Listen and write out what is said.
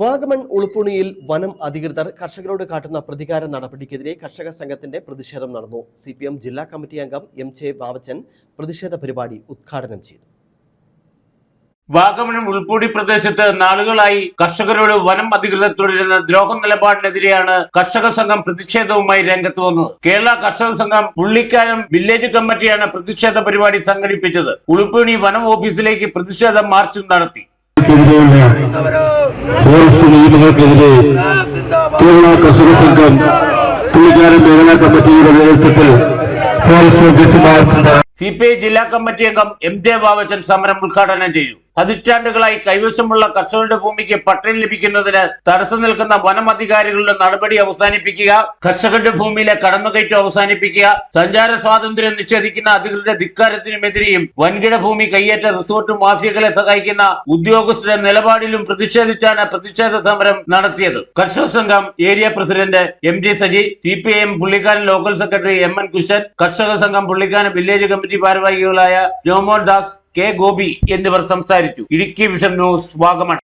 വാഗമൺ ഉളുപ്പുണിയിൽ വനം അധികൃതർ കർഷകരോട് കാട്ടുന്ന പ്രതികാര നടപടിക്കെതിരെ കർഷക സംഘത്തിന്റെ പ്രതിഷേധം നടന്നു. CPM ജില്ലാ കമ്മിറ്റി അംഗം MJ വാവച്ചൻ പ്രതിഷേധ പരിപാടി ഉദ്ഘാടനം ചെയ്തു. വാഗമൺ ഉൾപ്പൂടി പ്രദേശത്ത് നാളുകളായി കർഷകരോട് വനം അധികൃതർ തുടരുന്ന ദ്രോഹ നിലപാടിനെതിരെയാണ് കർഷക സംഘം പ്രതിഷേധവുമായി രംഗത്ത് വന്നത്. കേരള കർഷക സംഘം പുള്ളിക്കാനം വില്ലേജ് കമ്മിറ്റിയാണ് പ്രതിഷേധ പരിപാടി സംഘടിപ്പിച്ചത്. ഉളുപ്പൂണി വനം ഓഫീസിലേക്ക് പ്രതിഷേധ മാർച്ചും നടത്തി. ഫോറസ്റ്റ് നിയമങ്ങൾക്കെതിരെ കേരള കർഷക സംഘം പുള്ളിക്കാനം മേഖലാ കമ്മിറ്റിയുടെ നേതൃത്വത്തിൽ ഫോറസ്റ്റ് ഓഫീസ് മാർച്ച് CPI ജില്ലാ കമ്മിറ്റി അംഗം MJ വാവച്ചൻ സമരം ഉദ്ഘാടനം ചെയ്തു. പതിറ്റാണ്ടുകളായി കൈവശമുള്ള കർഷകരുടെ ഭൂമിക്ക് പട്ടയം ലഭിക്കുന്നതിന് തടസ്സം നിൽക്കുന്ന വനം അധികാരികളുടെ നടപടി അവസാനിപ്പിക്കുക, കർഷകരുടെ ഭൂമിയിലെ കടന്നുകയറ്റം അവസാനിപ്പിക്കുക, സഞ്ചാര സ്വാതന്ത്ര്യം നിഷേധിക്കുന്ന അധികൃതരുടെ ധിക്കാരത്തിനുമെതിരെയും വൻകിട ഭൂമി കയ്യേറ്റ റിസോർട്ട് മാഫിയകളെ സഹായിക്കുന്ന ഉദ്യോഗസ്ഥരുടെ നിലപാടിലും പ്രതിഷേധിച്ചാണ് പ്രതിഷേധ സമരം നടത്തിയത്. കർഷക സംഘം area president MG Saji, CPIM Pullikkanam local secretary MN Kushan, കർഷക സംഘം പുള്ളിക്കാനം വില്ലേജ് കമ്മിറ്റി ഭാരവാഹികളായ ജോമോൻ ദാസ്, K ഗോപി എന്നിവർ സംസാരിച്ചു. Idukki vision news, Vagamon.